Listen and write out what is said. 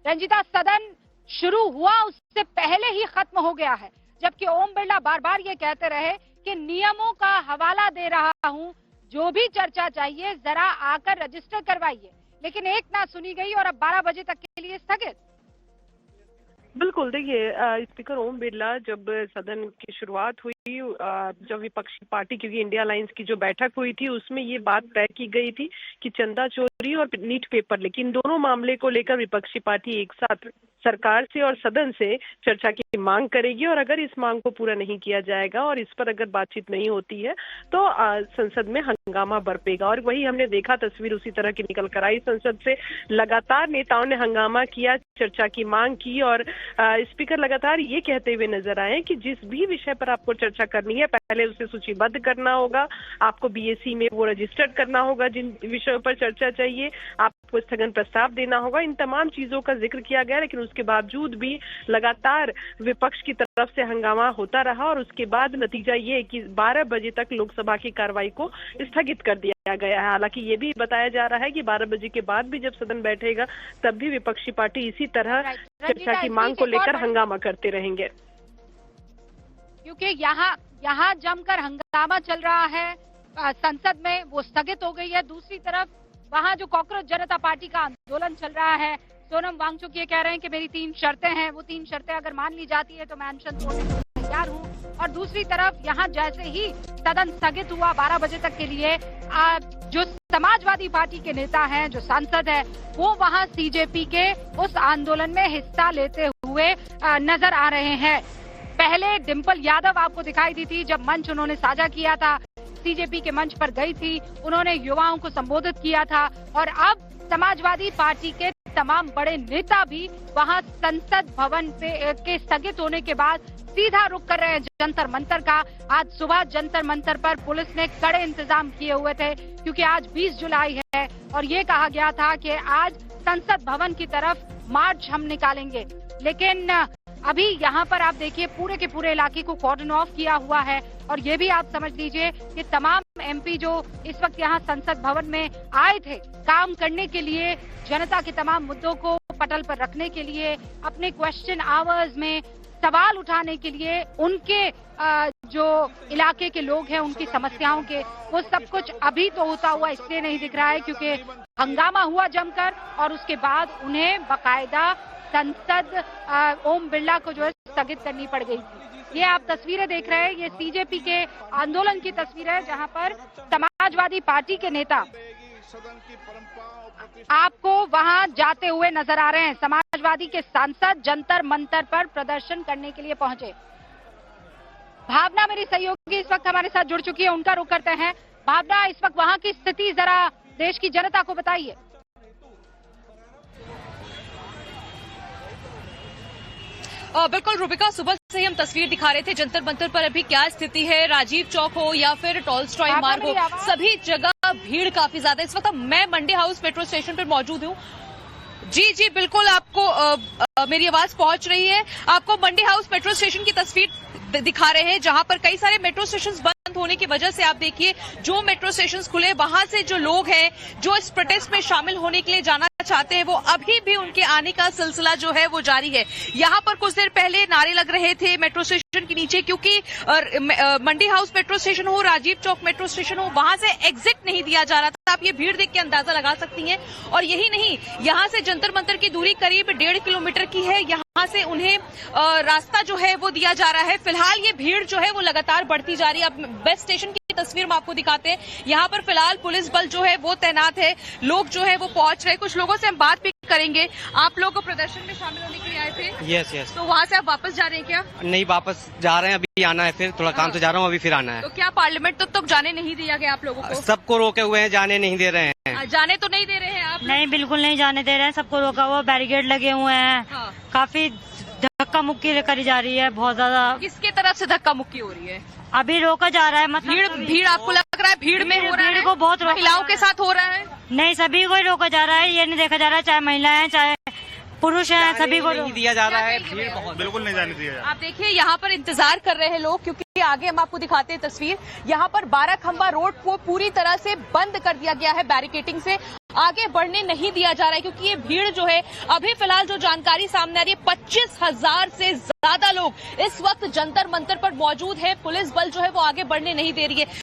रंजीता, सदन शुरू हुआ उससे पहले ही खत्म हो गया है, जबकि ओम बिरला बार बार ये कहते रहे कि नियमों का हवाला दे रहा हूं, जो भी चर्चा चाहिए जरा आकर रजिस्टर करवाइए, लेकिन एक ना सुनी गई और अब 12 बजे तक के लिए स्थगित। बिल्कुल, देखिए स्पीकर ओम बिरला जब सदन की शुरुआत हुई, जब विपक्षी पार्टी, क्योंकि इंडिया अलायंस की जो बैठक हुई थी उसमें ये बात तय की गई थी कि चंदा चोरी और नीट पेपर, लेकिन दोनों मामले को लेकर विपक्षी पार्टी एक साथ सरकार से और सदन से चर्चा की मांग करेगी, और अगर इस मांग को पूरा नहीं किया जाएगा और इस पर अगर बातचीत नहीं होती है तो संसद में हंगामा बरपेगा। और वही हमने देखा, तस्वीर उसी तरह की निकल कर आई। संसद से लगातार नेताओं ने हंगामा किया, चर्चा की मांग की, और स्पीकर लगातार ये कहते हुए नजर आए कि जिस भी विषय पर आपको चर्चा करनी है पहले उसे सूचीबद्ध करना होगा, आपको बीएसी में वो रजिस्टर्ड करना होगा, जिन विषयों पर चर्चा चाहिए आपको स्थगन प्रस्ताव देना होगा। इन तमाम चीजों का जिक्र किया गया, लेकिन उसके बावजूद भी लगातार विपक्ष की तरफ से हंगामा होता रहा, और उसके बाद नतीजा ये कि 12 बजे तक लोकसभा की कार्रवाई को स्थगित कर दिया गया है। हालांकि ये भी बताया जा रहा है कि 12 बजे के बाद भी जब सदन बैठेगा तब भी विपक्षी पार्टी इसी तरह चर्चा की मांग को लेकर हंगामा करते रहेंगे, क्योंकि यहाँ जमकर हंगामा चल रहा है संसद में, वो स्थगित हो गई है। दूसरी तरफ वहाँ जो कॉकरोच जनता पार्टी का आंदोलन चल रहा है, सोनम वांगचुक ये कह रहे हैं कि मेरी 3 शर्तें हैं, वो 3 शर्तें अगर मान ली जाती है तो मैं अनशन तोड़ने को तैयार हूँ। और दूसरी तरफ यहाँ जैसे ही सदन स्थगित हुआ 12 बजे तक के लिए, जो समाजवादी पार्टी के नेता हैं, जो सांसद है, वो वहाँ सीजेपी के उस आंदोलन में हिस्सा लेते हुए नजर आ रहे हैं। पहले डिंपल यादव आपको दिखाई दी थी, जब मंच उन्होंने साझा किया था, सीजेपी के मंच पर गई थी, उन्होंने युवाओं को संबोधित किया था, और अब समाजवादी पार्टी के तमाम बड़े नेता भी वहां संसद भवन के स्थगित होने के बाद सीधा रुख कर रहे हैं जंतर मंतर का। आज सुबह जंतर मंतर पर पुलिस ने कड़े इंतजाम किए हुए थे, क्योंकि आज 20 जुलाई है और ये कहा गया था कि आज संसद भवन की तरफ मार्च हम निकालेंगे। लेकिन अभी यहाँ पर आप देखिए पूरे के पूरे इलाके को कॉर्डन ऑफ किया हुआ है, और ये भी आप समझ लीजिए कि तमाम एमपी जो इस वक्त यहाँ संसद भवन में आए थे काम करने के लिए, जनता के तमाम मुद्दों को पटल पर रखने के लिए, अपने क्वेश्चन आवर्स में सवाल उठाने के लिए, उनके जो इलाके के लोग हैं उनकी समस्याओं के, वो सब कुछ अभी तो होता हुआ इसलिए नहीं दिख रहा है क्योंकि हंगामा हुआ जमकर, और उसके बाद उन्हें बाकायदा संसद ओम बिरला को जो है स्थगित करनी पड़ गई थी। ये आप तस्वीरें देख रहे हैं, ये सीजेपी के आंदोलन की तस्वीर है, जहां पर समाजवादी पार्टी के नेता आपको वहां जाते हुए नजर आ रहे हैं। समाजवादी के सांसद जंतर मंतर पर प्रदर्शन करने के लिए पहुंचे। भावना मेरी सहयोगी इस वक्त हमारे साथ जुड़ चुकी है, उनका रुख करते हैं। भावना, इस वक्त वहां की स्थिति जरा देश की जनता को बताइए। बिल्कुल रूबिका, सुबह से ही हम तस्वीर दिखा रहे थे जंतर मंतर पर अभी क्या स्थिति है। राजीव चौक हो या फिर टॉलस्टॉय मार्ग हो, सभी जगह भीड़ काफी ज्यादा। इस वक्त मैं मंडी हाउस मेट्रो स्टेशन पर मौजूद हूँ। जी बिल्कुल, आपको मेरी आवाज पहुंच रही है। आपको मंडी हाउस मेट्रो स्टेशन की तस्वीर दिखा रहे हैं, जहां पर कई सारे मेट्रो स्टेशन बंद होने की वजह से आप देखिए जो मेट्रो स्टेशन खुले, वहां से जो लोग हैं जो इस प्रोटेस्ट में शामिल होने के लिए जाना चाहते हैं, वो अभी भी उनके आने का सिलसिला जो है वो जारी है। यहाँ पर कुछ देर पहले नारे लग रहे थे मेट्रो स्टेशन के नीचे, क्योंकि मंडी हाउस मेट्रो स्टेशन हो, राजीव चौक मेट्रो स्टेशन हो, वहां से एग्जिट नहीं दिया जा रहा था। आप ये भीड़ देख के अंदाजा लगा सकती हैं। और यही नहीं, यहाँ से जंतर मंतर की दूरी करीब 1.5 किलोमीटर की है। यहाँ से उन्हें रास्ता जो है वो दिया जा रहा है। फिलहाल ये भीड़ जो है वो लगातार बढ़ती जा रही है। अब बेस्ट स्टेशन की तस्वीर में आपको दिखाते हैं। यहाँ पर फिलहाल पुलिस बल जो है वो तैनात है, लोग जो है वो पहुंच रहे। कुछ लोगों से हम बात भी करेंगे। आप लोग प्रदर्शन में शामिल होने के लिए आए थे? यस। तो वहाँ से आप वापस जा रहे हैं क्या? नहीं, वापस जा रहे हैं, अभी आना है, फिर थोड़ा काम से जा रहा हूँ, अभी फिर आना है। तो क्या पार्लियामेंट तक जाने नहीं दिया गया आप लोगों को? सबको रोके हुए हैं, जाने नहीं दे रहे हैं। जाने तो नहीं दे रहे हैं आप? नहीं, बिल्कुल नहीं जाने दे रहे हैं, सबको रोका हुआ, बैरिकेड लगे हुए हैं। काफी धक्का मुक्की करी जा रही है, बहुत ज्यादा। किसके तरफ से धक्का मुक्की हो रही है? अभी रोका जा रहा है, मतलब भीड़ आपको लग रहा है भीड़ में हो रहा है? भीड़ को बहुत महिलाओं के साथ हो रहा है? नहीं, सभी को ही रोका जा रहा है। ये नहीं देखा जा रहा है चाहे महिला है चाहे पुरुष हैं, सभी को नहीं दिया जा रहा है, क्या भीड़ कहेंगे? बहुत बिल्कुल नहीं जाने दिया। आप देखिए यहाँ पर इंतजार कर रहे हैं लोग, क्योंकि आगे हम आपको दिखाते हैं तस्वीर। यहाँ पर 12 खंबा रोड को पूरी तरह से बंद कर दिया गया है, बैरिकेटिंग से आगे बढ़ने नहीं दिया जा रहा है, क्योंकि ये भीड़ जो है, अभी फिलहाल जो जानकारी सामने आ रही है, 25,000 से ज्यादा लोग इस वक्त जंतर मंतर पर मौजूद है। पुलिस बल जो है वो आगे बढ़ने नहीं दे रही है।